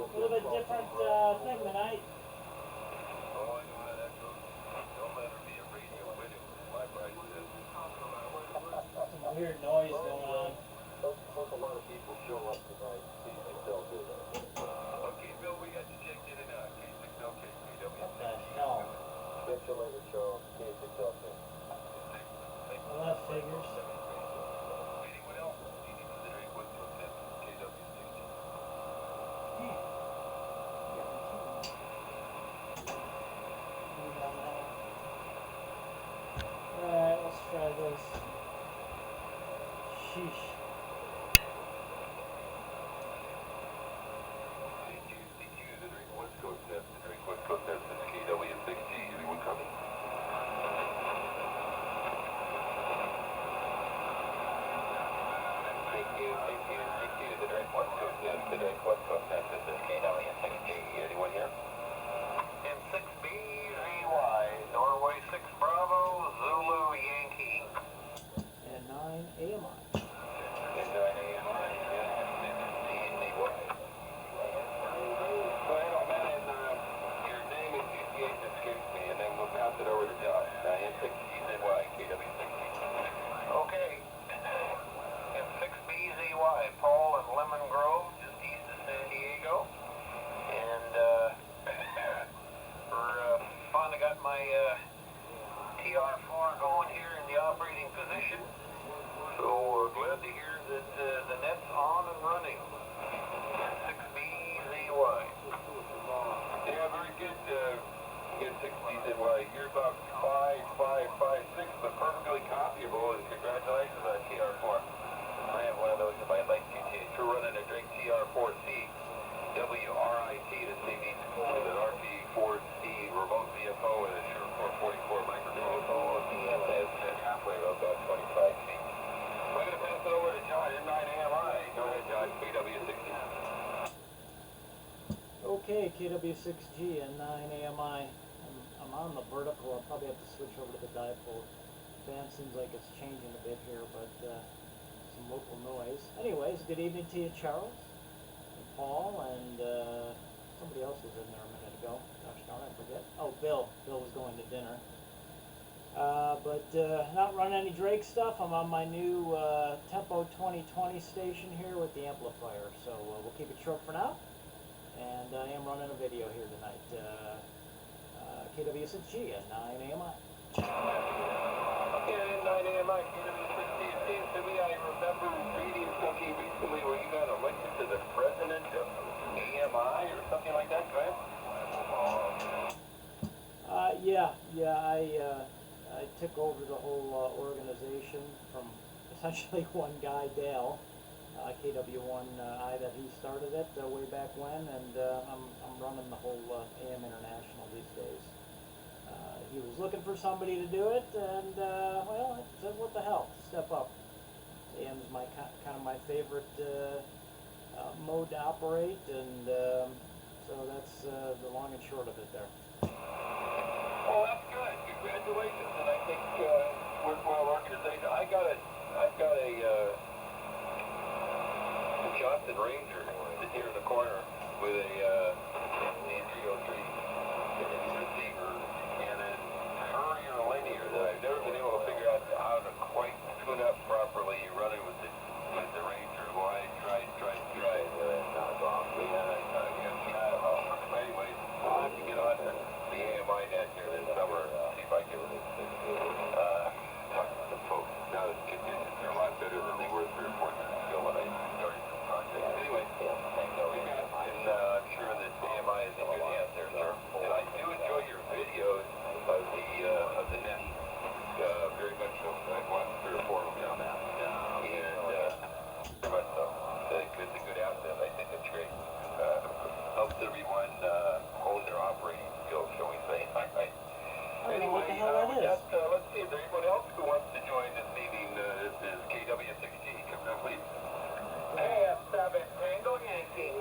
A little bit different thing tonight. Some weird noise going on. Hope a lot of people show up tonight. Okay, Bill, we got you checked in and out. K6LK, KW. What the hell? Catch you later, Charles. K6LK. Well, that figures. Anyone else? You need to consider equipment test KW60. Alright, let's try this. Sheesh. West Coast test, West Coast test, it's KW60. Anyone coming? Thank you. The direct West Coast test, this is KW60. Anyone here? M6BZY, Norway 6 Bravo, Zulu Yankee. And 9 AMI. And 9 AMI, M6BZY. Well, man, your name and GTA escapes me, and then we'll pass it over to Josh. M6BZY, KW60. Okay. M6BZY, Paul and Lemon Grove, just east of San Diego. And, finally got my TR4 going here in the operating position. So glad to hear that the net's on and running. 6BZY. Yeah, very good. Good 6BZY. You're about 5556, but perfectly copyable. And congratulations on TR4. I have one of those if I'd like you to run a Drake TR4C. WRIT to see these with an RP4C remote VFO and a Shure 444 microphone. So DMS at halfway of about 25 feet. I'm going to pass it over to John, M9AMI. Go ahead, John, KW60. Okay, KW6G and 9 AMI. I'm on the vertical. I'll probably have to switch over to the dipole. Fan seems like it's changing a bit here, but some local noise. Anyways, good evening to you, Charles. Paul, and somebody else was in there a minute ago. Gosh darn, I forget. Oh, Bill. Bill was going to dinner. But not running any Drake stuff. I'm on my new Tempo 2020 station here with the amplifier. So we'll keep it short for now. And I am running a video here tonight. KW6G at 9 AMI. Yeah, 9 AMI, KW60. It seems to me I remember reading something recently where you got elected to the president of AMI or something like that, right? I took over the whole organization from essentially one guy, Dale, KW1I, that he started it way back when, and I'm running the whole AM International these days. He was looking for somebody to do it, and well, I said, what the hell, step up. AM is my kind of my favorite mode to operate, and so that's the long and short of it there. Well, that's good. Congratulations, and I think worthwhile organization. I've got a Johnson Ranger sitting here in the corner with a N303 receiver and a Courier linear that I've never been able to figure out how to quite tune up properly running with the Ranger. Well, I tried, knock off. Anyway, I'll have to get on the AMI net here this summer and see if I can talk to some folks. Now that conditions are a lot better than they were 3 or 4 years ago when I started the project. Anyway, and I'm sure that AMI is in good hands there, sir. And I do enjoy your videos of the net. Very much so. I've watched 3 or 4 of them now. And very much so. It's a good asset. I think it's great. Helps everyone hone their operating skills, shall we say. I don't know what the hell that is. Let's see, is there anyone else who wants to join this meeting? This is KW6G. Come down, please. Hey, 7 Tango Yankee.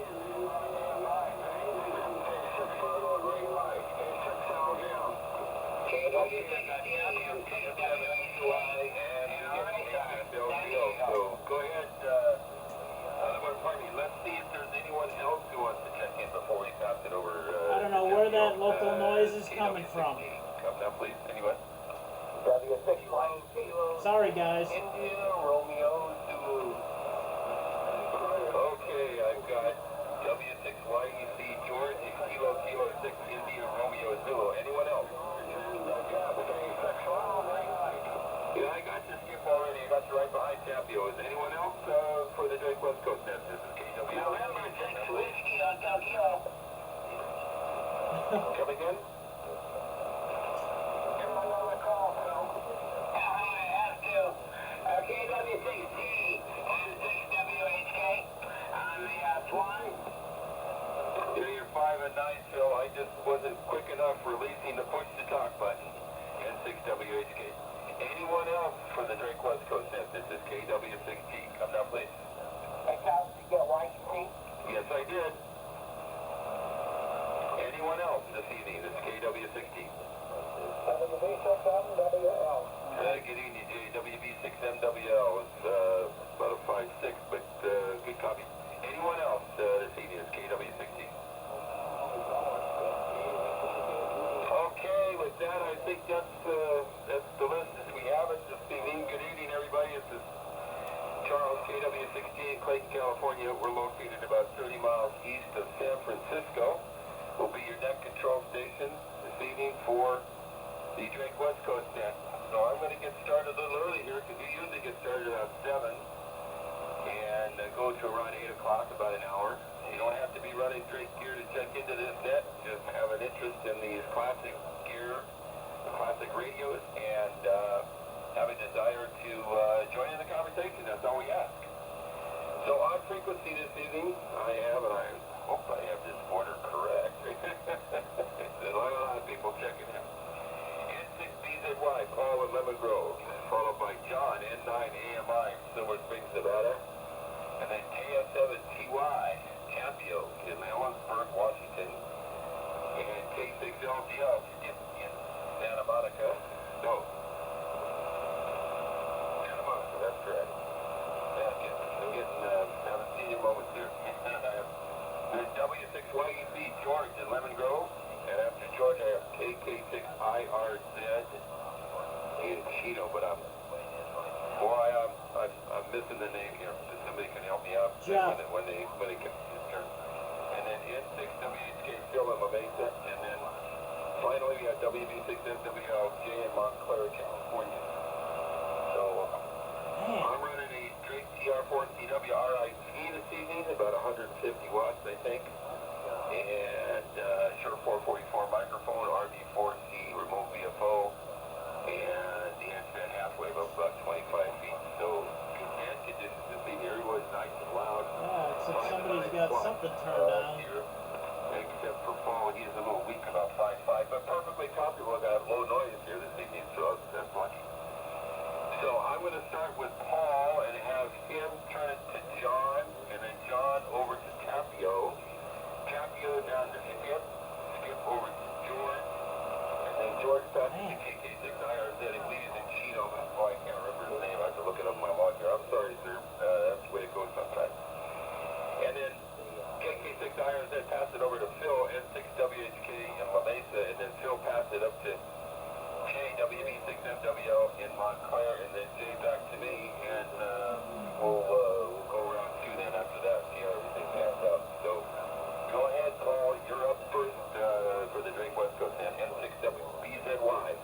So go ahead. Pardon me. Let's see if there's anyone else who wants to check in. little noises coming from? Come down, please. Anyone? Sorry, guys. India, Romeo, Zulu. Okay, I've got W6YEC, George, Kilo, Kilo 6, India, Romeo, Zulu. Anyone else? Yeah, I got your skip already. I got you right behind Tapio. Is anyone else for the Drake West Coast net? This is KW. November 6 Whiskey on Tokyo. Come again? KW6D and 6WHK on the Swan. Yeah, you're 5 and 9, Phil. I just wasn't quick enough releasing the push to talk button and 6WHK. Anyone else for the Drake West Coast net? This is KW6G. Come down, please. Hey, Kyle, did you get YEC? Yes, I did. Anyone else this evening? This is KW6G. WB6MWL. Good evening, WB6MWL. It's about a 5.6, but good copy. Anyone else this evening? It's KW6G. Okay, with that, I think that's the list as we have it this evening. Good evening, everybody. This is Charles, KW6G in Clayton, California. We're located about 30 miles east of San Francisco. We'll be your net control station this evening for the Drake West Coast net. So I'm going to get started a little early here because we usually get started around 7 and go to around 8 o'clock, about an hour. You don't have to be running Drake gear to check into this net. Just have an interest in these classic gear, classic radios, and have a desire to join in the conversation. That's all we ask. So on frequency this evening, I have, and I hope I have this order correct. There's a lot of people checking in. N6BZY, Paul in Lemon Grove, followed by John, N9AMI, Silver Springs, Nevada, and then KS7TY, Tapio in Ellensburg, Washington, and K6LGL in Santa Monica. No. Santa Monica, that's correct. I'm getting having senior moments here. There's W6YEC, George in Lemon Grove. And after George, I have KK6IRZ in Chino, but I'm missing the name here. If somebody can help me out when they get his turn. And then N6WHK, Phil in La Mesa, and then finally we have WB6NWLJ in Montclair, California. So I'm running a Drake TR4CW RIT this evening, about 150 watts, I think. And Shure 444 microphone, RV4C, remote VFO, and the N10 half wave up about 25 feet. So good band conditions this evening. Everybody's nice and loud. Yeah, except somebody's got something turned on. Here, except for Paul, he's a little weak, about 5'5", but perfectly comfortable. I got low noise here this evening, so that's lucky. So I'm going to start with Paul and have him turn it to John, and then John over to Tapio. Tapio down to Skip over to George, and then George back to KK6IRZ. I believe he's in Chino. Oh, I can't remember his name. I have to look it up in my log here. I'm sorry, sir. That's the way it goes sometimes. And then KK6IRZ pass it over to Phil, N6WHK in La Mesa, and then Phil pass it up to JWB6MWL in Montclair, and then Jay back to me, and we'll go around 2 then after that, see how everything pans out. So go ahead, Paul. You're up first for the Drake West Coast net. N6WBZY.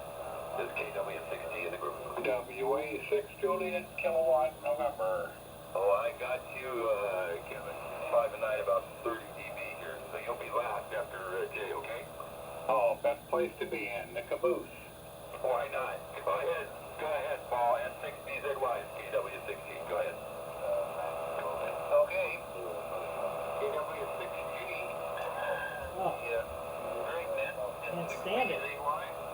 This is KW6G in the group. WA6 Juliet Kilowatt November. Oh, I got you, Kevin. 5 and 9, about 30 dB here. So you'll be last after Jay, okay? Oh, best place to be in, the caboose. Why not? Go ahead, Paul. N6BZY is KW6G. Go ahead. Okay. KW6G. Oh, Yeah. Great, man. can't stand it.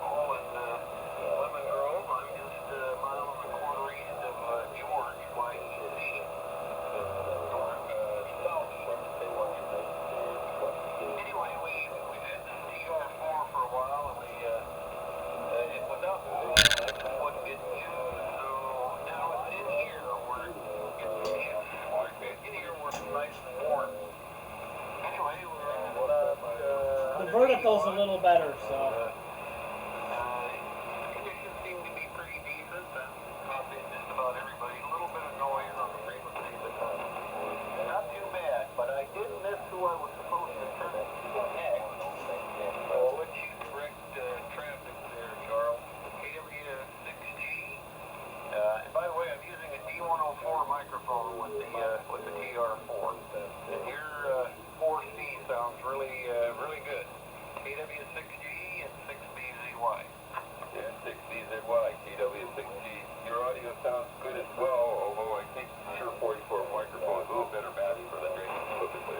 Paul in Lemon Grove. I'm just a mile and a quarter east of George, YEC. Anyway, we had this TR4 for a while, and it was up. That's what it did. So now it's in here. We're vertical's a little better, so. Conditions seem to be pretty decent. Copying just about everybody. A little bit of noise on the frequency, but not too bad. But I did miss who I was supposed to turn next. I'll let you direct traffic there, Charles. KW6G. And by the way, I'm using a D104 microphone with the TR4. And your 4C sounds really good. KW6G and 6BZY. Yeah, 6BZY, KW6G. Your audio sounds good as well, although I think Shure 44 microphone is a little better match for the drainage typically.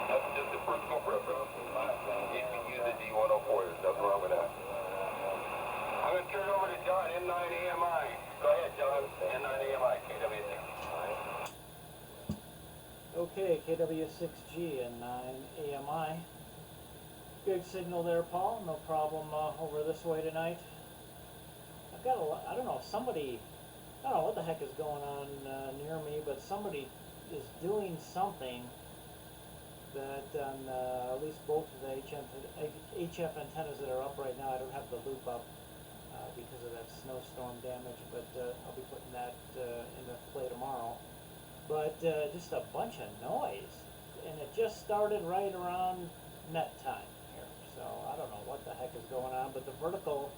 That's just a personal preference. You can use a D104, there's nothing wrong with that. I'm going to turn it over to John, N9AMI. Go ahead, John. N9AMI, KW6G. Okay, KW6G and 9AMI. Good signal there, Paul. No problem over this way tonight. I've got I don't know, somebody, I don't know what the heck is going on near me, but somebody is doing something that on at least both of the HF antennas that are up right now, I don't have the loop up because of that snowstorm damage, but I'll be putting that into play tomorrow. But just a bunch of noise, and it just started right around net time here, so I don't know what the heck is going on, but the vertical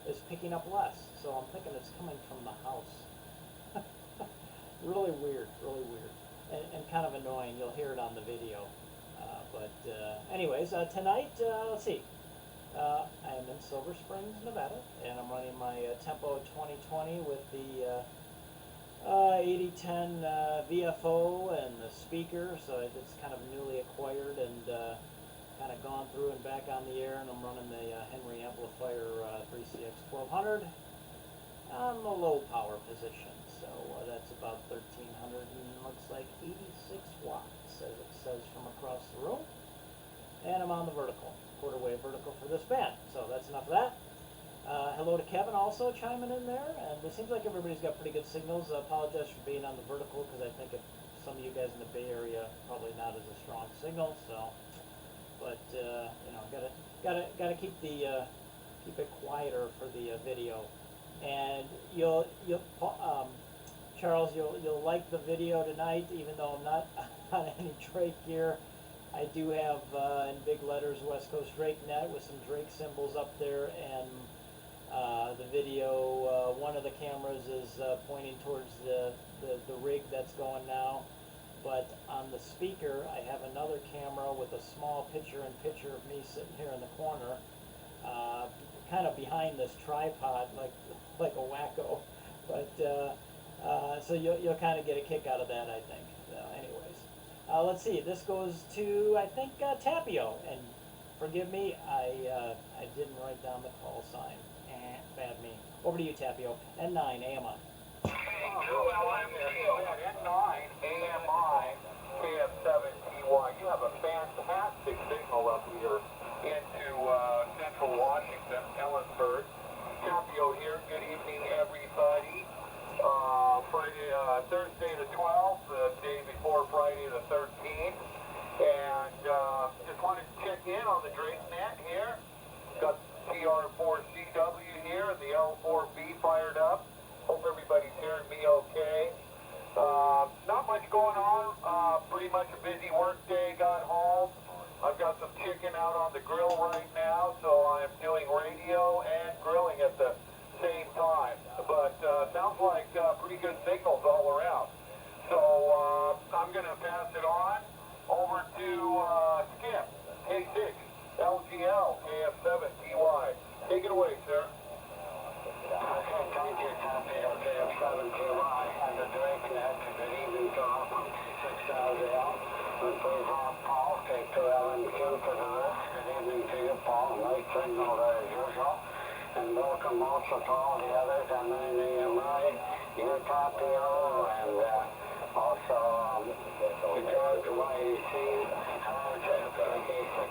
is picking up less, so I'm thinking it's coming from the house. Really weird, and kind of annoying. You'll hear it on the video. Anyways, tonight, let's see. I'm in Silver Springs, Nevada, and I'm running my Tempo 2020 with the 8010 VFO and the speaker, so it's kind of newly acquired and kind of gone through and back on the air, and I'm running the Henry Amplifier 3CX 1200 on the low power position, so that's about 1300 and looks like 86 watts as it says from across the room, and I'm on the vertical, quarter wave vertical for this band, so that's enough of that. Hello to Kevin also chiming in there, and it seems like everybody's got pretty good signals. I apologize for being on the vertical because I think some of you guys in the Bay Area probably not as a strong signal. So, but you know, gotta keep it quieter for the video. And Charles, you'll like the video tonight, even though I'm not on any Drake gear. I do have in big letters West Coast Drake Net with some Drake symbols up there, and the video, one of the cameras is pointing towards the rig that's going now, but on the speaker I have another camera with a small picture-in-picture of me sitting here in the corner, kind of behind this tripod like a wacko, but so you'll kind of get a kick out of that, I think. Anyways, let's see, this goes to, I think, Tapio, and forgive me, I didn't write down the call sign. Bad me. Over to you, Tapio. N9 AMI. N9AMI KF7TY. You have a fantastic signal up here into central Washington, Ellensburg. Tapio here. Good evening, everybody. Thursday the 12th, the day before Friday the 13th. And just wanted to check in on the Drake Net here. Got TR4CW here and the L4B fired up. Hope everybody's hearing me okay. Not much going on. Pretty much a busy work day. Got home. I've got some chicken out on the grill right now, so I'm doing radio and grilling at the same time. But sounds like pretty good signals all around. So I'm going to pass it on over to Skip, K6, LGL, KF7TY. Take it away, sir. Okay, thank you, Tapio, KF7TY, and the Drake Net. Good evening to all from K6 LGL. And please have Paul, K2LNQ for the rest. Good evening to you, Paul. Nice signal there as usual. And welcome also to all the others on 9AMI, your Tapio, and also George YEC, Howard K6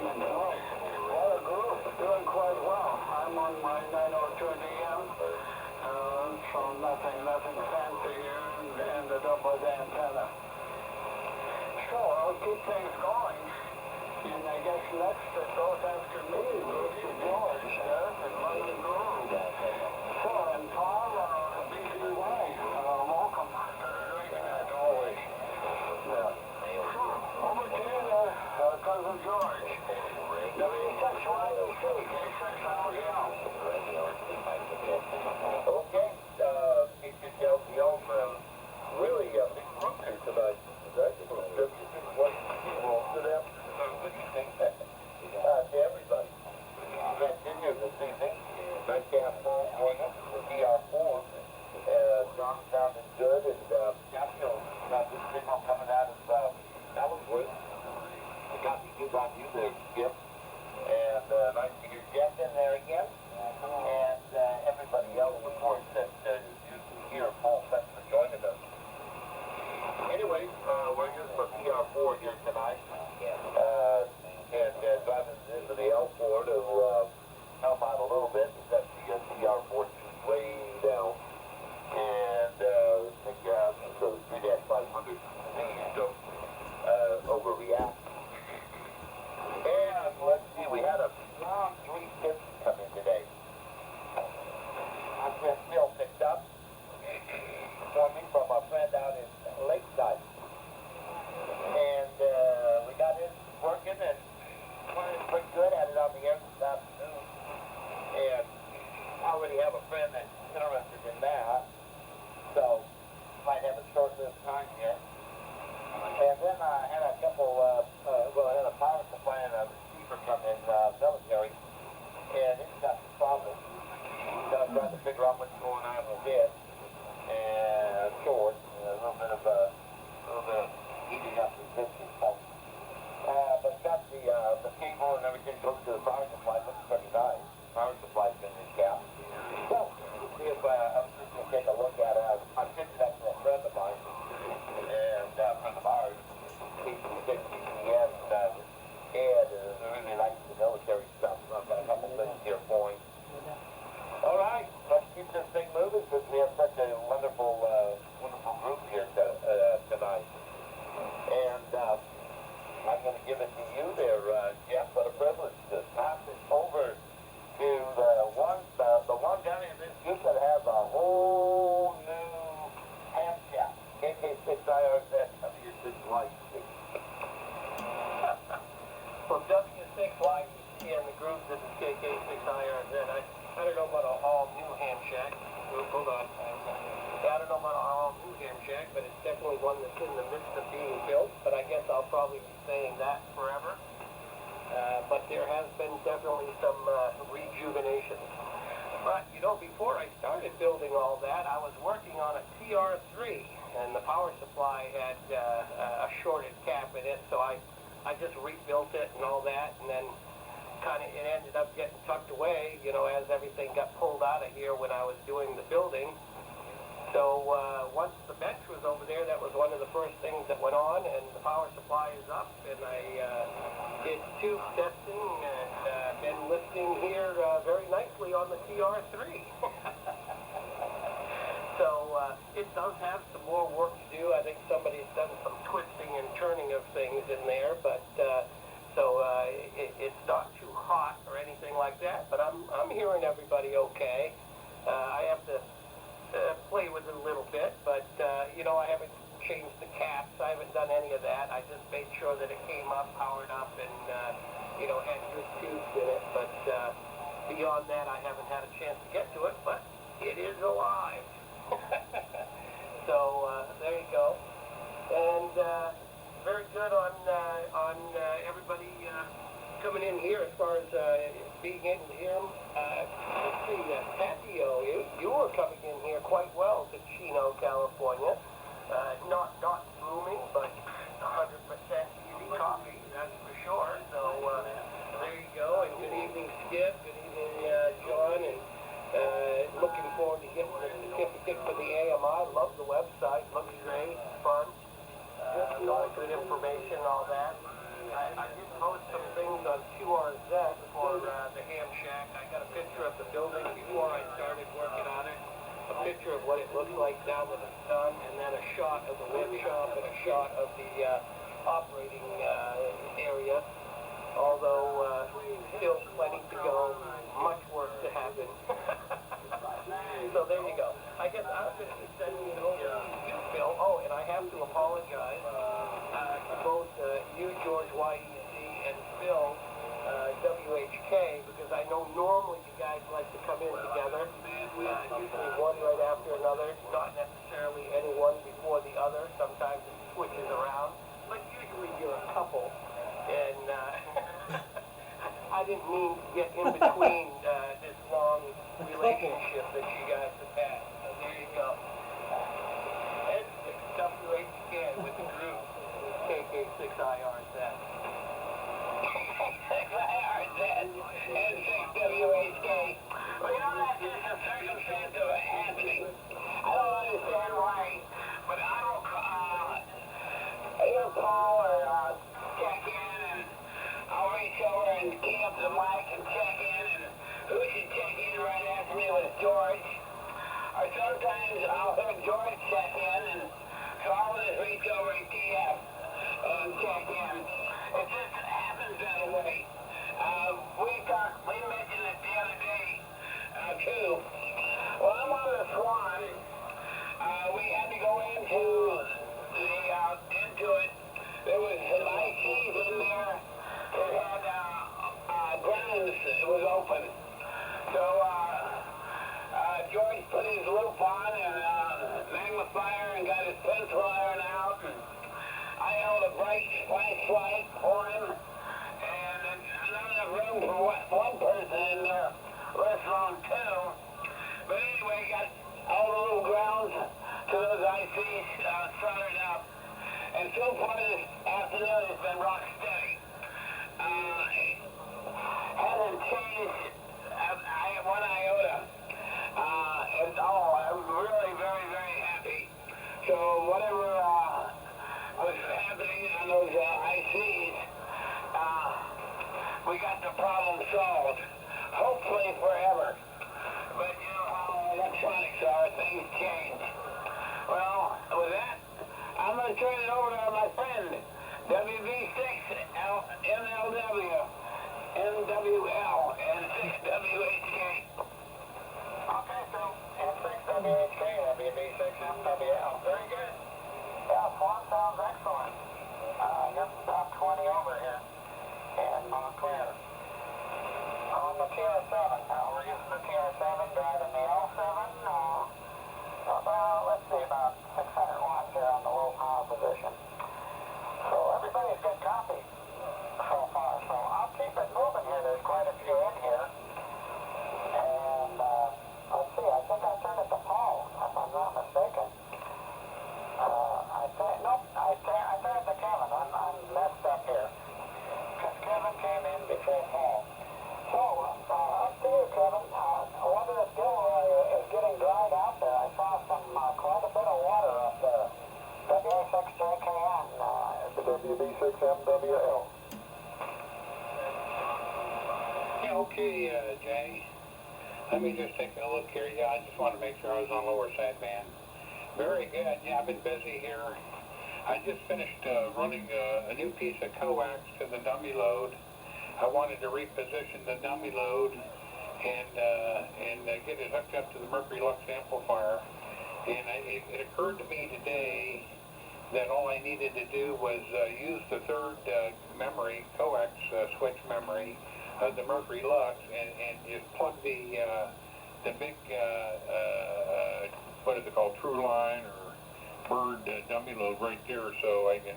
What a group. keep things going. And I guess next that goes after me goes to George, and London Groove. So, and Tom, BGY, welcome. As always. Over to you, Cousin George. W6YC, K6LL. Okay, the old really big group here tonight. What to them? What do you think? To everybody. Continue this evening. Metcalf Falls join us for DR4. John sounding good, and got this signal coming out of Ellsworth. I got you there, Skip. And nice to hear Jeff in there again. And everybody else, of course, that you hear. Paul, thanks for joining us. Anyway, we're here for PR4 here tonight. And driving into the L4 to help out a little bit. We've got the PR4 way down. And I think so 3-500 don't overreact. And let's see, we had a long 350 come in today. I just Bill picked up for me from a friend out in Lakeside. And we got it working and running pretty good. Had it on the air this afternoon. And I already have a friend that's interested in that. So, might have a short-lived time here. And then I had a couple, I had a power supply and a receiver come in military. And it's got some problems. So I'm trying to figure out what's going on with it. And short, a little bit of heating up resistance. So, but got the cable and everything goes to the power supply. Looks pretty nice. Power supply's been recapped. So, see if I'm just going to take a look at it. I picked it up from a friend of mine. And a friend of ours, PC60, he has really likes the military stuff. So I've got a couple things here for him. All right, let's keep this thing moving because we have such a wonderful group here tonight. And I'm going to give it to you there, Jeff. What a privilege to pass it over to the one down in this group that has a whole new ham shack. KK6IRZ, W6YC. From W6YC and the group, this is KK6IRZ. I don't know about a all-new ham shack. Hold on. I don't know about an all-new ham shack, but it's definitely one that's in the midst of being built. But I guess I'll probably be saying that forever. But there has been definitely some rejuvenation. But, you know, before I started building all that, I was working on a TR3, and the power supply had a shorted cap in it, so I just rebuilt it and all that, and then it ended up getting tucked away, you know, as everything got pulled out of here when I was doing the building. So once the bench was over there, that was one of the first things that went on, and the power supply is up, and I did tube testing and been listening here very nicely on the TR3. So it does have some more work to do. I think somebody's done some twisting and turning of things in there, but it's not too hot or anything like that. But I'm hearing everybody okay. I have to play with it a little bit, but you know, I haven't changed the caps. I haven't done any of that. I just made sure that it came up, powered up, and you know, had good tubes in it. But beyond that, I haven't had a chance to get to it. But it is alive. So there you go. And very good on everybody coming in here as far as being able to hear them. Let's see, Patio, you were coming in here quite well to Chino, California. Not booming, but 100% easy coffee, that's for sure. So there you go. And good evening, Skip. Good evening, John. And looking forward to getting the certificate for the AMI. Love the website. Looks great. Fun. All good information, all that. I did post some things on QRZ for the ham shack. I got a picture of the building before I started working on it. A picture of what it looks like now that it's done, and then a shot of the web shop and a shot of the operating area, although still plenty to go, much work to happen. So there you go. I guess I'm going to be sending it over to you, Phil. Oh, and I have to apologize to both you, George YEC, and Phil, WHK, because I know normally you guys like to come in together, usually one right after another, not necessarily any one before the other. Sometimes it switches around, but usually you're a couple. And I didn't mean to get in between this long relationship that you guys have had. So there you go. And WHK with the group, KK6IRZ. 6IRZ and 6WHK. Well, you know, that's just a circumstance of it happening. I don't understand why, but I don't he'll call or check in, and I'll reach over and key up the mic and check in, and who should check in right after me was George. Or sometimes I'll have George check in, and so I'll just reach over and key up and check in. It just happens that way. We mentioned it the other day, too. Well, I'm on the Swan. We had to go into it. There was some ICs in there that had grounds that was open. So George put his loop on and magnifier and got his pencil iron out. And I held a bright flashlight for him, and not enough room for one person in there, let alone two. But anyway, got all the little grounds to those ICs soldered up. And so far this afternoon has been rock steady. Hasn't changed one iota. I'm really very, very happy. So whatever was happening on those ICs, we got the problem solved. Hopefully forever. But you know how electronics are, things change. Well, with that, I'm going to turn it over to my friend, WB6MLW, NWL, and 6WHK. Okay, so, and 6WHK, WB6MWL. Very good. Yeah, Swan sounds excellent. Yep, about 20 over here. And clear. On the TR7, we're using the TR7, driving the L7, about, let's see, about 600 watts here on the low power position. So everybody's got copy so far. So I'll keep it moving here. There's quite a few in here. And let's see, I think I turned it to Paul, if I'm not mistaken. I turned it to Kevin. I'm messed up here. Because Kevin came in before Paul. So, up to you, Kevin. Whether it still is getting dried out there, I saw quite a bit of water up there. WA6JKN is the WB6MWL. Yeah, okay, Jay. Let me just take a look here. Yeah, I just want to make sure I was on lower sideband. Very good. Yeah, I've been busy here. I just finished running a new piece of coax to the dummy load. I wanted to reposition the dummy load and get it hooked up to the Mercury Lux amplifier. And it occurred to me today that all I needed to do was use the third memory, coax switch memory of the Mercury Lux and just plug the big, what is it called, True Line or Bird dummy load right there, so I can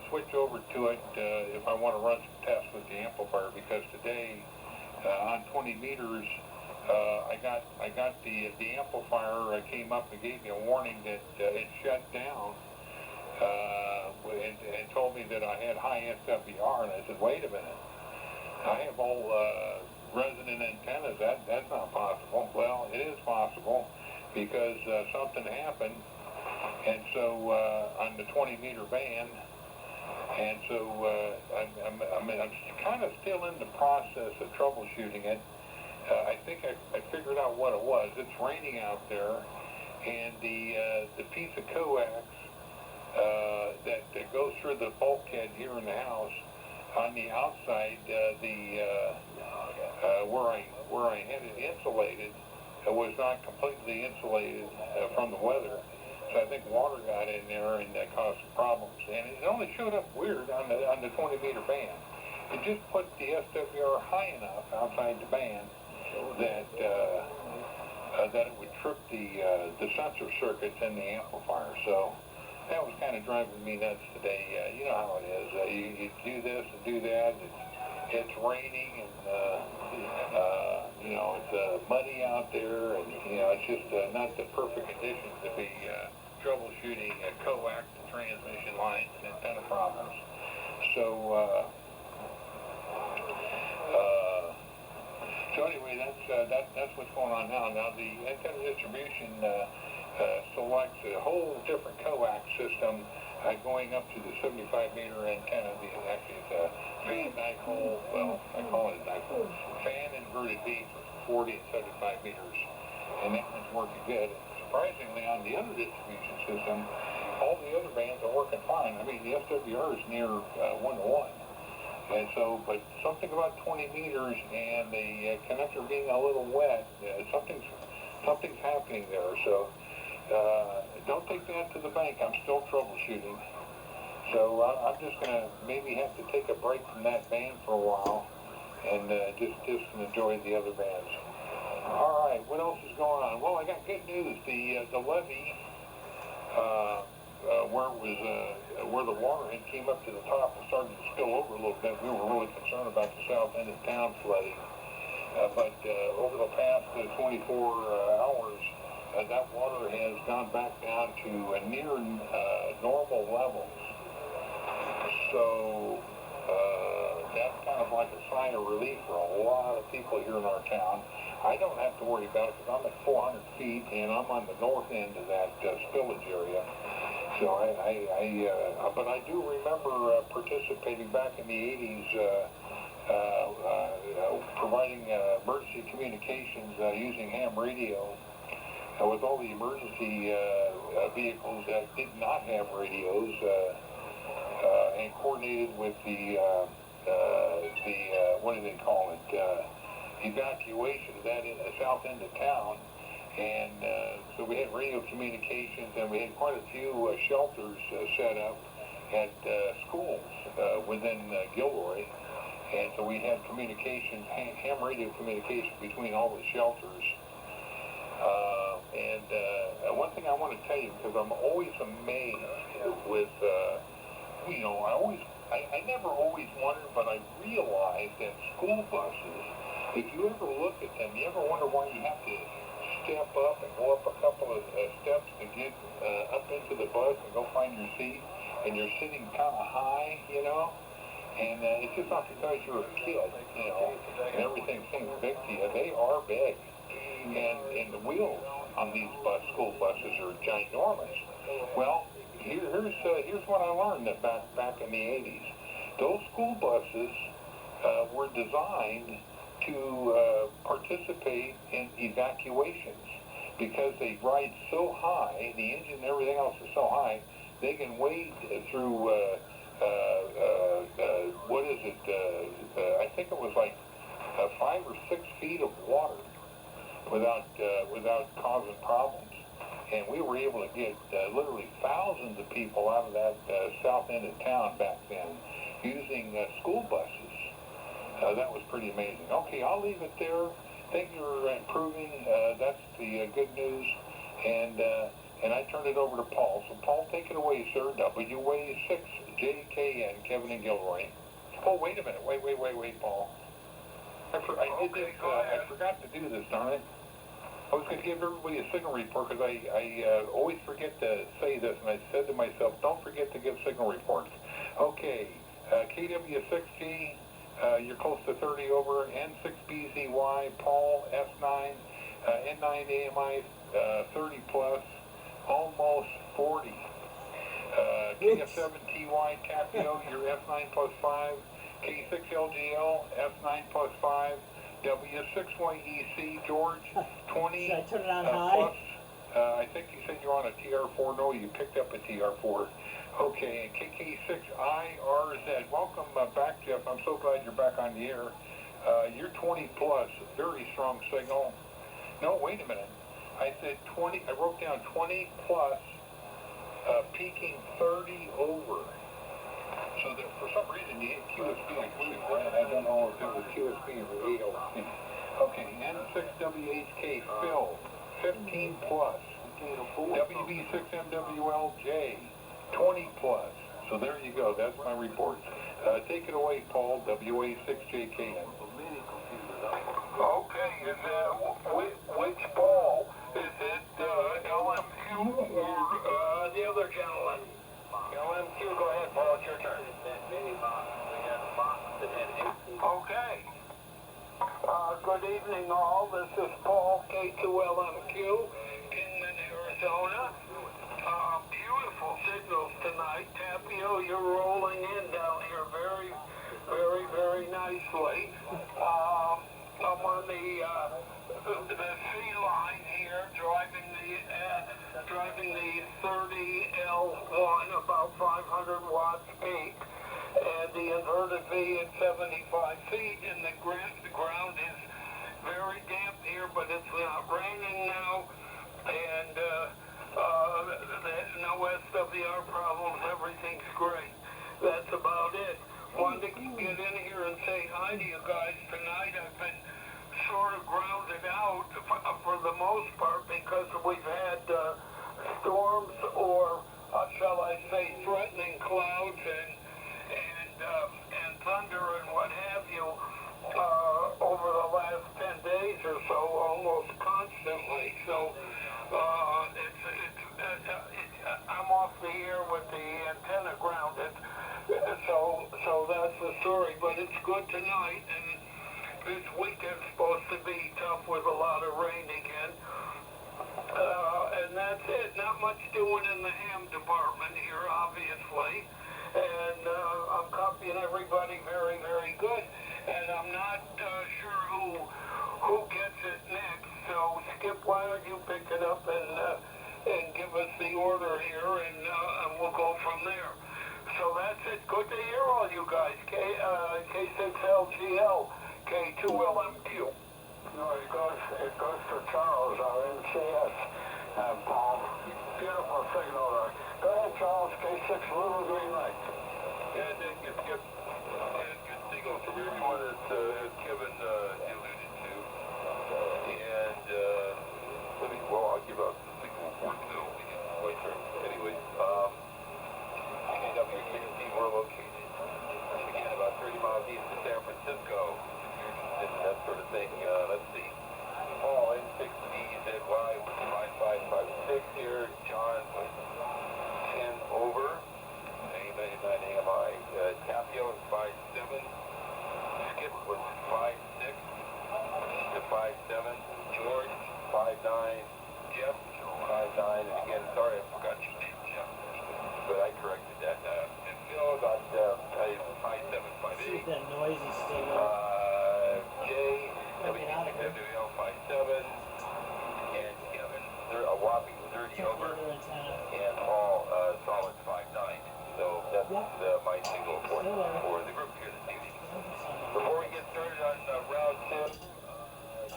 switch over to it if I want to run some tests with the amplifier, because today on 20 meters I got the amplifier. I came up and gave me a warning that it shut down and told me that I had high SWR, and I said, wait a minute, I have all resonant antennas. That's not possible. Well, it is possible because something happened, and so on the 20-meter band. And so I'm kind of still in the process of troubleshooting it. I think I figured out what it was. It's raining out there, and the piece of coax that goes through the bulkhead here in the house. On the outside, where I had it insulated, it was not completely insulated from the weather. So I think water got in there and caused some problems. And it only showed up weird on the 20-meter band. It just put the SWR high enough outside the band that it would trip the sensor circuits in the amplifier. So that was kind of driving me nuts today. You know how it is. You do this and do that. It's raining and you know, it's muddy out there, and you know, it's just not the perfect conditions to be troubleshooting coax transmission lines and antenna problems. So anyway, that's what's going on now. Now the antenna distribution selects a whole different coax system going up to the 75-meter antenna. Actually, it's a fan dipole. Well, I call it a dipole. Fan inverted beam for 40 and 75 meters, and that one's working good. Surprisingly, on the other distribution system, all the other bands are working fine. I mean, the SWR is near 1-to-1. And so, but something about 20 meters and the connector being a little wet, something's happening there. So don't take that to the bank. I'm still troubleshooting. So I'm just going to maybe have to take a break from that band for a while and just enjoy the other bands. All right, what else is going on? Well, I got good news. The levee, where the water had came up to the top and started to spill over a little bit, we were really concerned about the south end of town flooding. But over the past 24 hours, that water has gone back down to near normal levels. So that's kind of like a sign of relief for a lot of people here in our town. I don't have to worry about it because I'm at 400 feet and I'm on the north end of that spillage area. So but I do remember participating back in the 80s, providing emergency communications using ham radio with all the emergency vehicles that did not have radios, and coordinated with the what do they call it? Evacuation of that in the south end of town. And so we had radio communications, and we had quite a few shelters set up at schools within Gilroy. And so we had communications, ham radio communication between all the shelters. And one thing I want to tell you, because I'm always amazed with, you know, I never always wondered, but I realized that school buses, if you ever look at them, you ever wonder why you have to step up and go up a couple of steps to get up into the bus and go find your seat, and you're sitting kind of high, you know, and it's just not because you're a kid, you know, and everything seems big to you. They are big, and the wheels on these school buses are ginormous. Well, here's what I learned that back in the 80s. Those school buses were designed to participate in evacuations because they ride so high, the engine and everything else is so high, they can wade through, what is it, I think it was like 5 or 6 feet of water without causing problems. And we were able to get literally thousands of people out of that south end of town back then using school buses. That was pretty amazing. Okay, I'll leave it there. Things are improving. That's the good news. And I turn it over to Paul. So Paul, take it away, sir. WA6JKN, Kevin and Gilroy. Oh, wait a minute. Wait, Paul. I forgot to do this, darn it. I was going to give everybody a signal report because I always forget to say this, and I said to myself, don't forget to give signal reports. Okay, KW6G, you're close to 30 over, N6BZY, Paul, S9, N9AMI, 30 plus, almost 40. KF7TY, Capio, you're F9 plus 5, K6LGL, F9 plus 5, W6YEC, George, 20 Should I turn it on high? plus I think you said you're on a TR4. No, you picked up a TR4. Okay, and KK6IRZ. Welcome back, Jeff. I'm so glad you're back on the air. You're 20 plus, very strong signal. No, wait a minute. I said 20, I wrote down 20 plus, peaking 30 over. So that for some reason you hit QSB included, right? I don't know if it was QSB or 8 over. Okay, N6WHK Phil, 15 plus. WB6MWLJ, 20 plus. So there you go, that's my report. Take it away, Paul, WA6JKN. Okay, is which ball? Is it LMQ or the other gentleman? LMQ, go ahead, Paul, it's your turn. Okay. Good evening, all. This is Paul, K2LMQ, Kingman, Arizona. Beautiful signals tonight. Tapio, you're rolling in down here very, very, very nicely. I'm on the C line here, driving the 30L1, about 500 watts peak, and the inverted V at 75 feet, and the ground is very damp here, but it's not raining now, and no SWR problems, everything's great. That's about it. Wanted to get in here and say hi to you guys tonight. I've been sort of grounded out for the most part because we've had storms or, shall I say, threatening clouds and thunder and what have you over the last 10 days or so, almost constantly. So I'm off the air with the antenna grounded. So that's the story, but it's good tonight, and this weekend's supposed to be tough with a lot of rain again. And that's it. Not much doing in the ham department here, obviously. And I'm copying everybody very, very good. And I'm not sure who gets it next. So Skip, why don't you pick it up and give us the order here, and we'll go from there. So that's it. Good to hear all you guys. K6LGL, K2LMQ. No, it goes to Charles, our NCS, Paul. Beautiful signal there. Go ahead, Charles, K6 Little Green Light. Yeah, good signal from everyone as Kevin alluded to. And I'll give out the signal report too. Wait, sir. Anyways, KW16, we're located, again, about 30 miles east of San Francisco. And that sort of thing. Let's see. Paul, N6VZY was 5556 here. John was 10 over. 99 AMI. Tapio was 57. Skip was 56 to 57. George, 59. Jeff, 59. And again, sorry I forgot your name, Jeff. But I corrected that. And Phil got 5758. See that noisy state. Jay, WL57, and Kevin, they're a whopping 30 over, and Paul, solid 59. So that's my signal for the group here this evening. Before we get started on round 2, is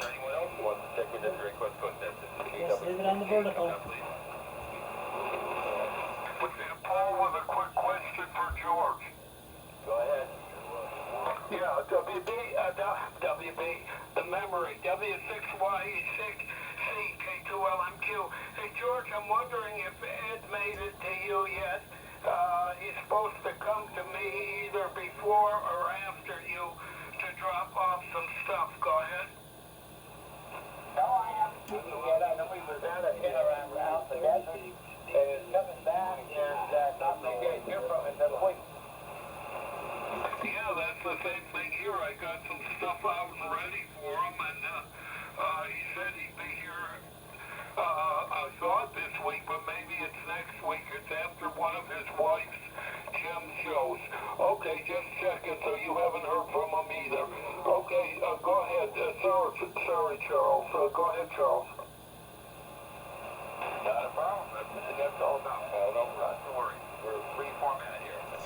there anyone else who wants to check with the request code census? Yes, leave it on the vertical. Paul, with a quick question for George. Go ahead. Yeah, WB, the memory, W6Y6CK2LMQ. Hey, George, I'm wondering if Ed made it to you yet. He's supposed to come to me either before or after you to drop off some stuff. Go ahead. No, I haven't seen you yet. I know he was out of here around the desert. And he's coming back, and not maybe I hear from him this week. Yeah, that's the same thing here. I got some stuff out and ready for him, and he said he'd be here, I thought this week, but maybe it's next week. It's after one of his wife's gym shows. Okay, just checking, so you haven't heard from him either. Okay, go ahead. Sorry, Charles. Go ahead, Charles.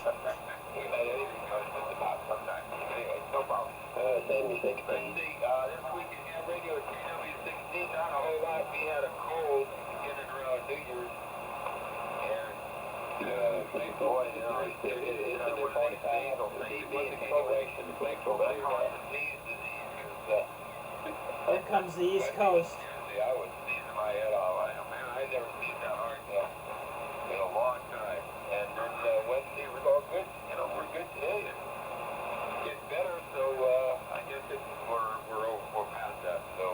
Anything comes just about sometimes. Anyway, no problem. Same as 16. Let's see, this week in ham radio at KW16, not a whole lot. We had a cold beginning around New Year's. And, thank boy, you know, it's one of these nasal things. It wasn't anyway. But I call it disease, because, Here comes the East Coast. Seriously, I was sneezing my head off. Man, I never sneezed that hard in a long time. And then Wednesday was all good. You know, we're good today. It's getting better, so I guess we're past that. So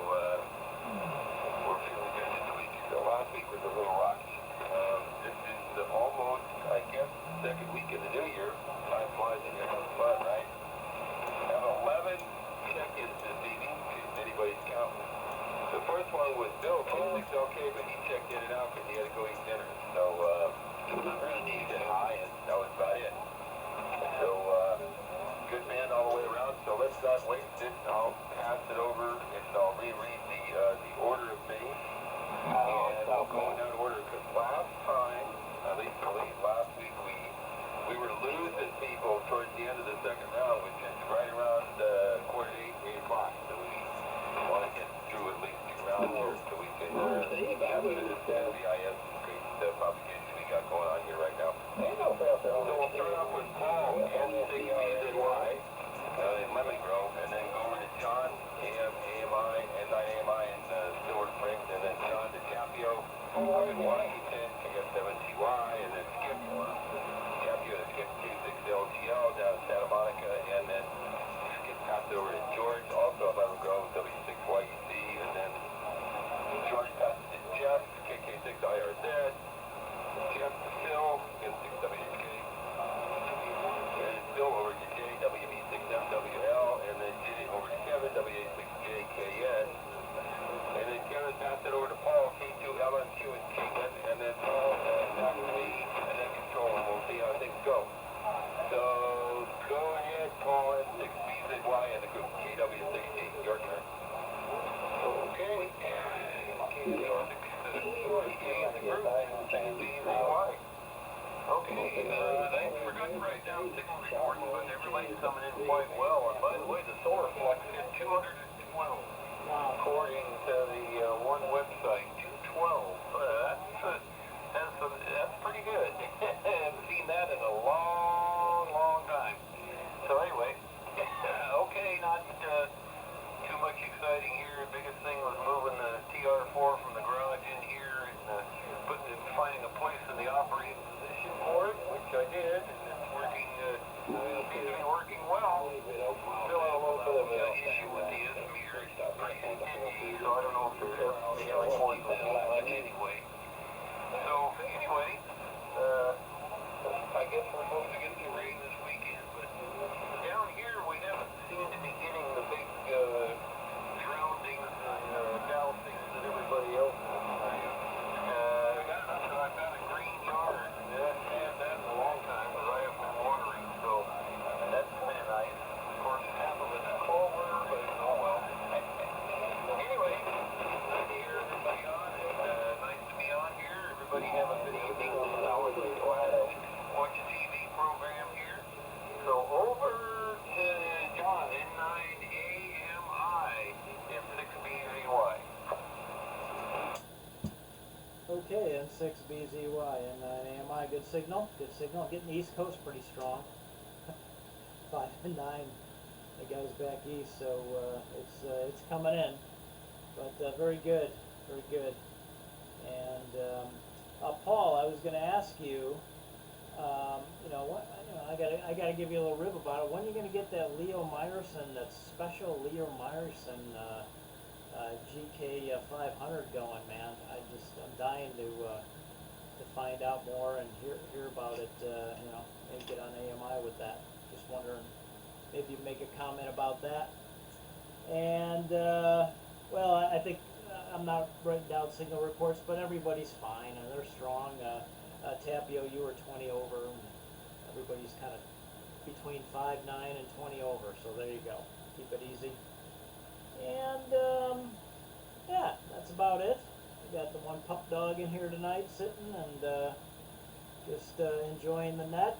we're feeling good this week. So last week was a little rocky. This is almost, I guess, the second week of the new year. Time flies in here, fun, right? I have 11 check-ins this evening, if anybody's counting. The first one was Bill. Music's okay, but he checked in and out because he had to go eat dinner. So, he said hi, and that was about it. So, good man all the way around. So let's not waste it. I'll pass it over, and I'll reread the order of things. And I'll go in that order, because last time, at least I believe last week, we were losing people towards the end of the second round, which is right around quarter to 8 o'clock. So we want to get through at least 2 rounds here so we can capture this BIS propagation we got going on here right now. So we'll start off with Paul, N6BZY, in Lemon Grove, and then go over to John, AM, AMI, and 9AMI in Silver Springs, and then John DeCapio up in Washington, KF7TY, and then Skip DeCapio to Skip 26LTL down in Santa Monica, and then Skip passed over to George, also at Lemon Grove, W6YEC, and then George passes to Jeff, KK6IRZ, Jeff to Phil, N6WHK, and Phil over to Jay, WB6MWL, and then Jay over to Kevin, WA6JKN, and then Kevin passed it over to Paul, K2LNQ and Caitlin, and then Paul back to me, and then control, and we'll see how things go. So, go ahead, Paul, N6BZY in the group, KW16, your turn. Okay, and Okay, thanks for good write down signal reports, but everybody's coming in quite well. And by the way, the solar flux hit 212, according to the one website, 212. That's pretty good. Haven't seen that in a long, long time. So anyway, okay, not too much exciting here. The biggest thing was moving the TR4 from the garage in here and finding a place in the operating position for it, which I did, and it's working, seems to be working well. Still a little bit of an issue with the S-meter. It's pretty stingy, so I don't know if there's any point with that anyway. So, anyway, I guess we're supposed to get some rain this weekend, but down here we haven't seemed to be getting the big drownings and dousings that everybody else is. I've got a green yard, and I haven't had that in a long time, because I have been watering, so that's been nice. Of course, half of it's clover, but oh well. Anyway, good to hear everybody on, and nice to be on here. Everybody have a good evening. I was glad to watch a TV program here. So over to John, N9AMI, M6BZY. Okay, N6BZY and 9AMI, good signal, getting the East Coast pretty strong. 5 and 9, the guys back east, so it's coming in, but very good, and Paul, I was going to ask you, I gotta give you a little rib about it. When are you going to get that Leo Meyerson, that special Leo Meyerson GK 500 going, man? I'm dying to find out more and hear about it. Maybe get on AMI with that. Just wondering, maybe you make a comment about that. And well, I think I'm not writing down signal reports, but everybody's fine and they're strong. Tapio, you were 20 over, and everybody's kind of between 5'9" and 20 over. So there you go. Keep it easy. And yeah, that's about it. We got the one pup dog in here tonight sitting and just enjoying the net.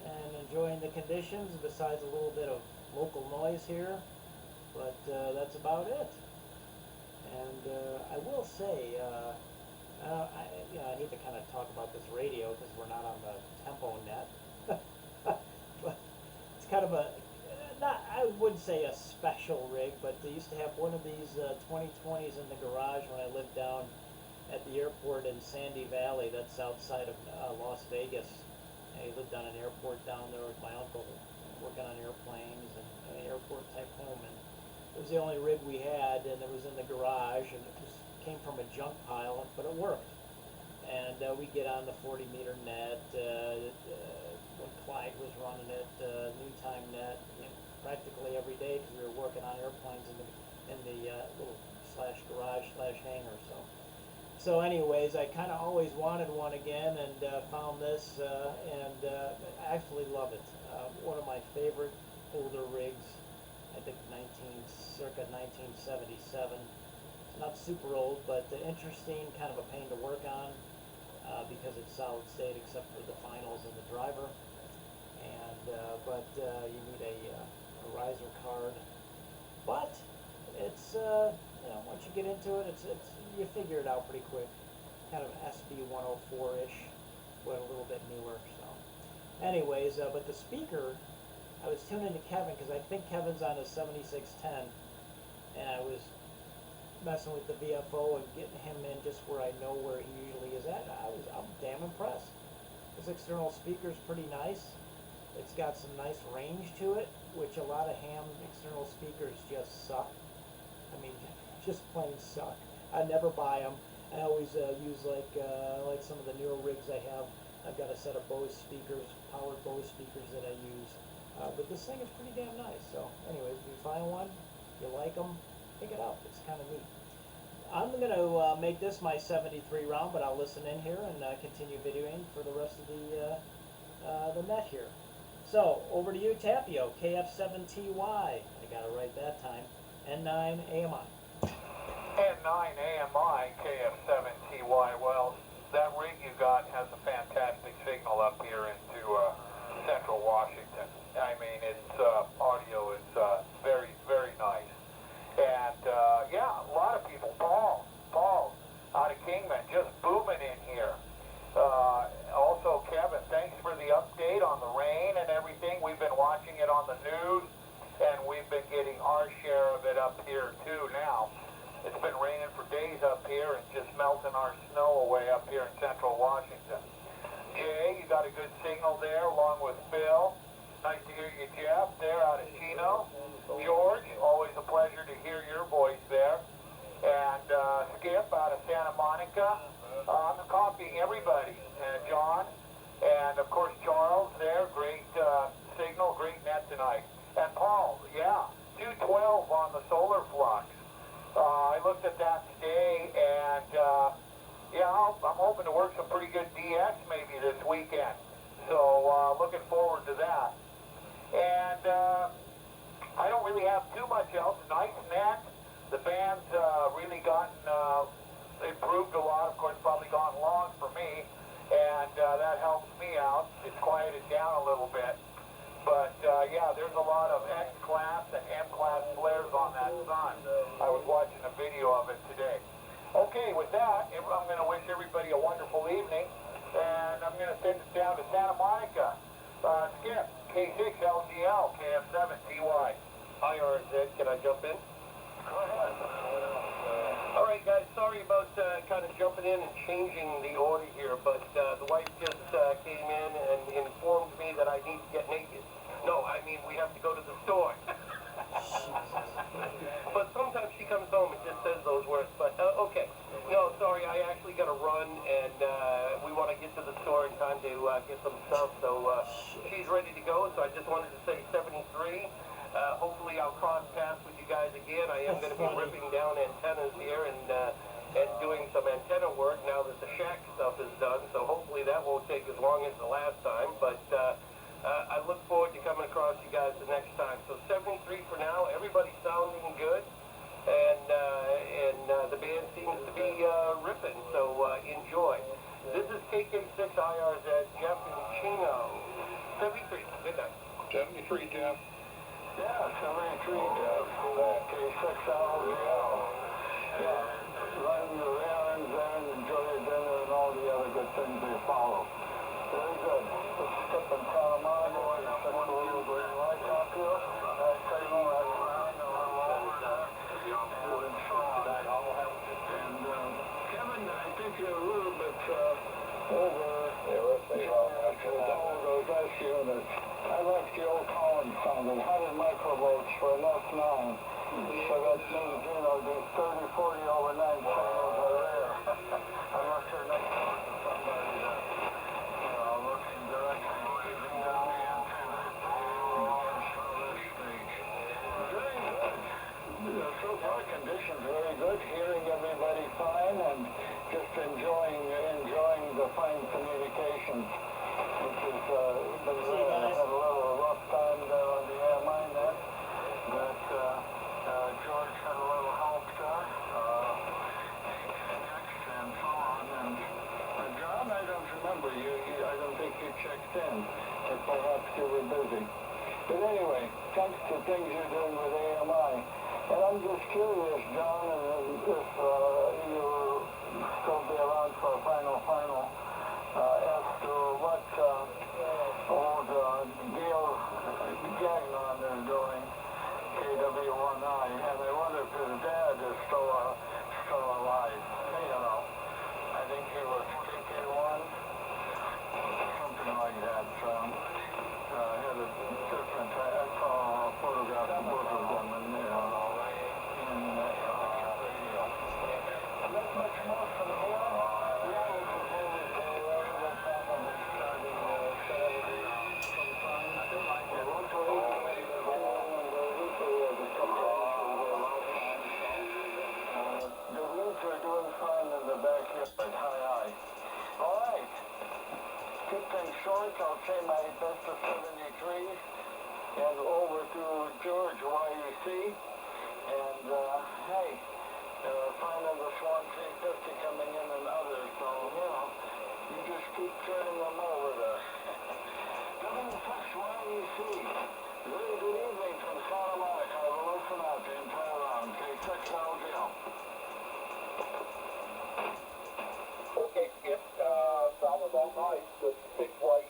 and enjoying the conditions besides a little bit of local noise here, but that's about it. And I will say, I hate to kind of talk about this radio because we're not on the Tempo net, but it's kind of a, not, I would say a special rig, but they used to have one of these 2020s in the garage when I lived down at the airport in Sandy Valley. That's outside of Las Vegas. I lived on an airport down there with my uncle, working on airplanes and an airport type home, and it was the only rig we had, and it was in the garage, and it came from a junk pile, but it worked. And we get on the 40-meter net, when Clyde was running it, noontime net, practically every day because we were working on airplanes in the little garage hangar. So anyways, I kind of always wanted one again, and found this, and I actually love it. One of my favorite older rigs. I think circa 1977. It's not super old, but interesting, kind of a pain to work on because it's solid state except for the finals and the driver. And but you need a riser card. But it's once you get into it, it's you figure it out pretty quick. Kind of SB 104-ish, but a little bit newer. So, anyways, but the speaker. I was tuning to Kevin because I think Kevin's on a 7610, and I was messing with the VFO and getting him in just where I know where he usually is at. I'm damn impressed. This external speaker is pretty nice. It's got some nice range to it, which a lot of ham external speakers just suck. I mean, just plain suck. I never buy them. I always use like some of the newer rigs I have. I've got a set of Bose speakers, powered Bose speakers that I use. But this thing is pretty damn nice. So anyways, if you find one, if you like them, pick it up. It's kind of neat. I'm going to make this my 73 round, but I'll listen in here and continue videoing for the rest of the net here. So over to you, Tapio, KF7TY. I got it right that time. N9 AMI. N9 AMI KF7TY. Well, that rig you got has a fantastic signal up here into Central Washington. I mean, its audio is very, very nice. And yeah, a lot of people, Paul out of Kingman, just booming in here. Also, Kevin, thanks for the update on the rain and everything. We've been watching it on the news, and we've been getting our share of it up here too now. It's been raining for days up here and just melting our snow away up here in Central Washington. Jay, you got a good signal there along with Phil. Nice to hear you, Jeff, there out of Chino. George, always a pleasure to hear your voice there. And Skip out of Santa Monica. I'm copying everybody. John, and of course Charles there. Great signal, great net tonight. And Paul, yeah, 212 on the solar flux. I looked at that today, and yeah, I'm hoping to work some pretty good DX maybe this weekend. So looking forward to that. And I don't really have too much else. Nice net. The band's really gotten improved a lot. Of course, probably gone long for me, and that helps me out. It's quieted down a little bit. But yeah, there's a lot of X-Class and M-Class flares on that sun. I was watching a video of it today. Okay, with that, I'm going to wish everybody a wonderful evening, and I'm going to send it down to Santa Monica. Skip, K6LGL, KF7TY. Hi, RZ. Can I jump in? Go ahead. All right, guys. Sorry about kind of jumping in and changing the order here, but the wife just came in and informed me that I need to get naked. No, I mean we have to go to the store. But sometimes she comes home and just says those words. But okay. No, sorry. I actually got to run, and we want to get to the store in time to get some stuff. So she's ready to go. So I just wanted to say 73. Hopefully I'll cross paths with you guys again. I am going to be ripping down antennas here and doing some antenna work now that the shack stuff is done. So hopefully that won't take as long as the last time. But I look forward to coming across you guys the next time. So 73 for now. Everybody's sounding good. And the band seems to be ripping. So enjoy. This is KK6IRZ, Jeff and Chino. 73. Good night. 73, Jeff. Yeah, 73, Jeff. K6LGL. Yeah, run your errands and enjoy your dinner and all the other good things they follow. Very good. Let's skip and tell them on. Going up one little green light up here. Signal that's around a little over there. And so on. And Kevin, I think you're a little bit over all those S units. I like the old Collins sound, 100 microvolts for an F9. So that means, you know, these 30, 40 over 9 channels are rare. Unless they're next door to somebody that, you know, looking directly waving down the antenna. Very good. So far, conditions very good. Hearing everybody fine and just enjoying the fine communications, which has been See you guys. had a little rough time there on the AMI net. But George had a little help there. And so on. And John, I don't remember you. I don't think you checked in. Or perhaps you were busy. But anyway, thanks to things you're doing with AMI. And I'm just curious, John, if you will still be around for a final, as to what old Gail Gagnon is doing, KW1I, and I wonder if his dad is still alive. You know, I think he was KK1, something like that. Had a different, I saw a photograph of both of them in radio. Not much more from here. Yeah, we can hold it to the family starting Saturday sometime. We're going to eat the ball and the weeds are doing fine in the backyard. Hi. All right. Keep things short. I'll say my best of 73 and over to George, YEC. And hey, finding the Swan 350 coming in and others, so you know, you just keep turning them over there. W6 YEC. Very good evening from Santa Monica. I will listen out the entire round. K6LGL. Okay, Skip, solid all night, but 6 white,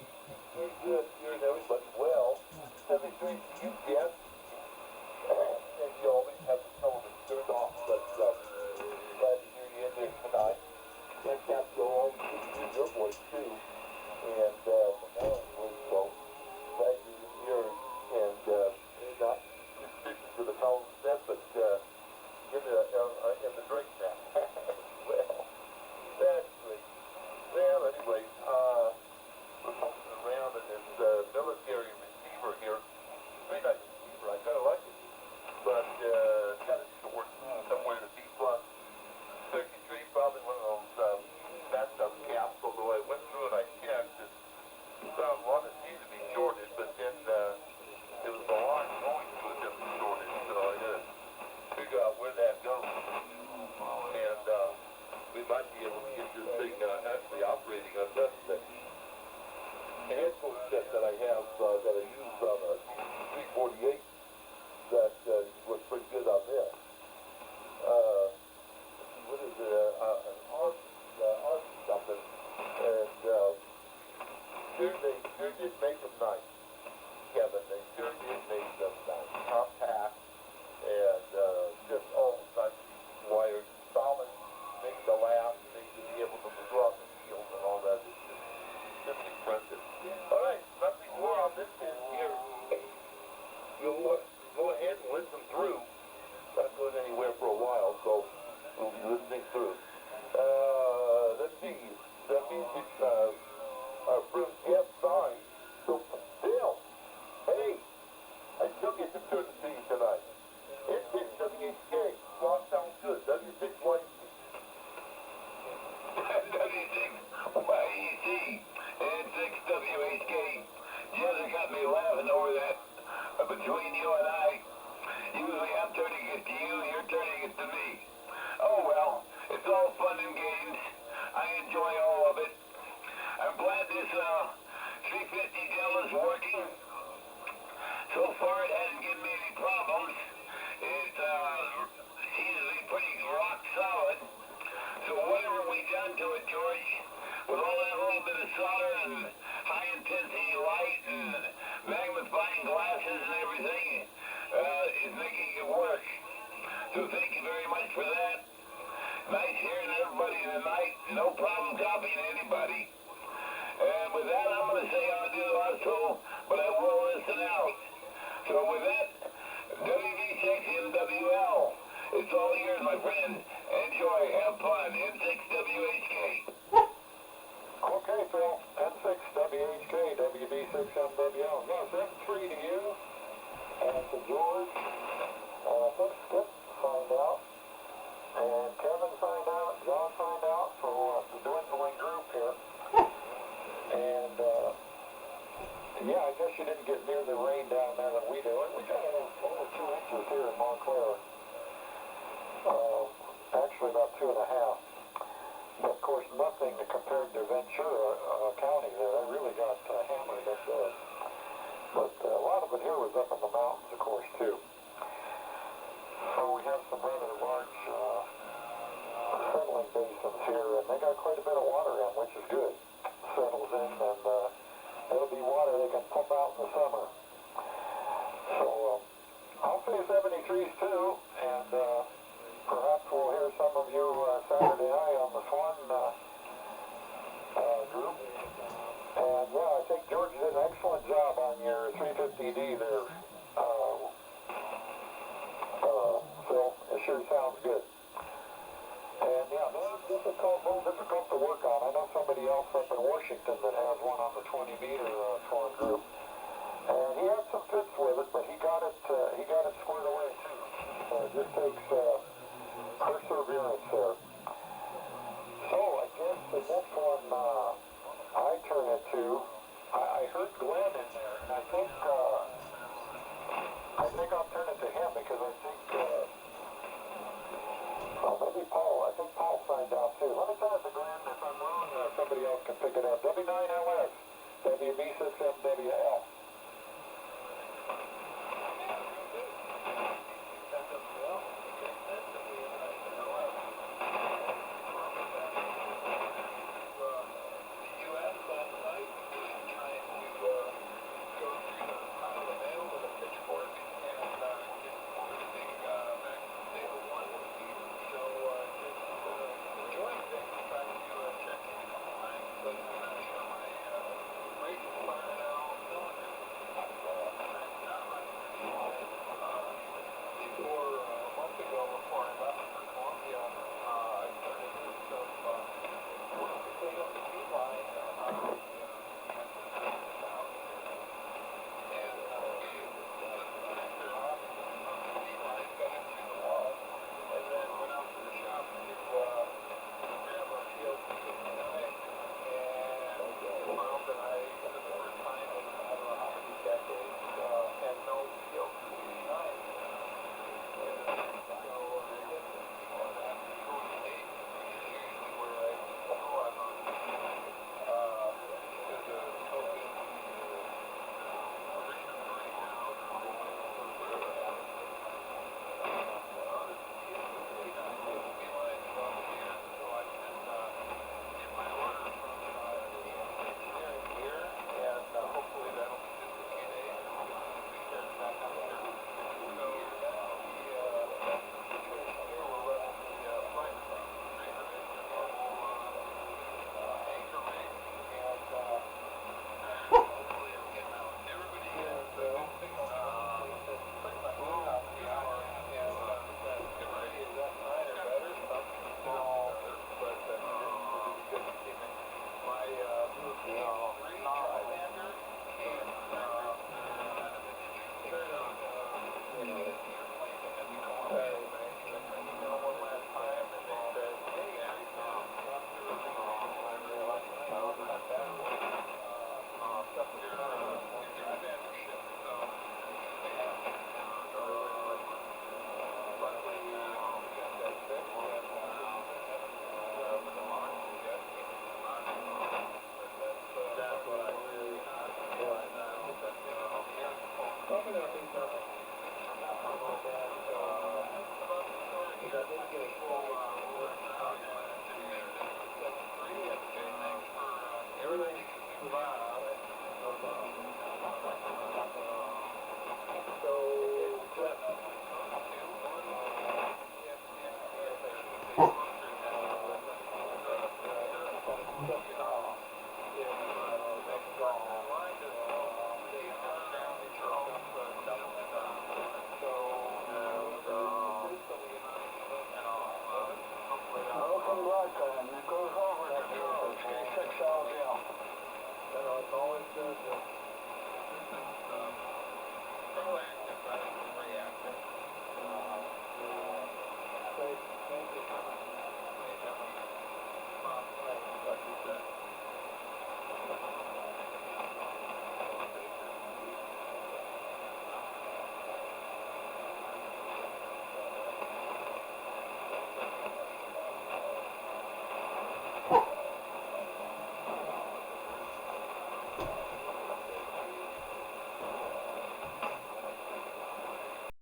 very good, hearing everybody well. 73 to you, Jeff. And you always have the television turned off, but glad to hear you in there tonight. And Captain, always good to hear your voice too. And from now on, so glad you're here and not just fishing for the Collins net, but in the drink net. Well, that's great. Well, anyway, we're poking around in this military receiver here. Very nice receiver, I kind of like it. But kind of short, somewhere to B plus. Circuitry, probably one of those bathtub caps, although I went through and I checked and found one that seemed to be shorted, but then there was a line going to it that was shorted, so I had to figure out where that goes. And we might be able to get this thing actually operating on that thing. The headphone set that I have that I use on a 348 that works pretty good on this. What is it? An RC something. And sure did make them nice, Kevin. They sure did make them nice. Compact and just all the time wired solid. Make the laugh, make you be able to draw the field and all that. It's just impressive. All right, nothing more on this end here. You'll go ahead and listen through. Not going anywhere for a while, so we'll be listening through. Let's see. That means it's our friend Jeff signed. So, Bill, hey, I still get to turn to see you tonight. It's WHK. Song sounds good. W6YC. W6YEC and 6WHK. Just got me laughing over that. Between you and I, usually I'm turning it to you, you're turning it to me. Oh well, it's all fun and games. I enjoy all of it. I'm glad this 350 gel is working. So far it hasn't given me any problems. It seems to be pretty rock solid. So whatever we done to it, George, with all that little bit of solder and high intensity light and magnifying glasses and everything, is making it work. So thank you very much for that. Nice hearing everybody tonight. No problem copying anybody. And with that, I'm going to say adieu also, but I will listen out. So with that, WV6MWL, it's all yours, my friend. Enjoy, have fun, N6WHK. Okay, Phil. N6WHK, WB6MWL. Yeah, 7-3 to you. And to George. I think Skip signed out. And Kevin signed out. John signed out for the dwindling group here. And, yeah, I guess you didn't get near the rain down there that we do. We got over 2 inches here in Montclair. Actually about 2.5. But of course nothing compared to Ventura County there. They really got hammered up there. But a lot of it here was up in the mountains, of course, too. So we have some rather large settling basins here, and they got quite a bit of water in, which is good. Settles in, and it'll be water they can pump out in the summer. So I'll say 73s too, and perhaps we'll hear some of you Saturday night on the Swan group. And yeah, I think George did an excellent job on your 350D there, Phil. It sure sounds good. And yeah, this is a little difficult to work on. I know somebody else up in Washington that has one on the 20-meter Swan group. And he had some fits with it, but he got it squared away too. So it just takes perseverance there. So I guess the next one I turn it to, I heard Glenn in there, and I think I'll turn it to him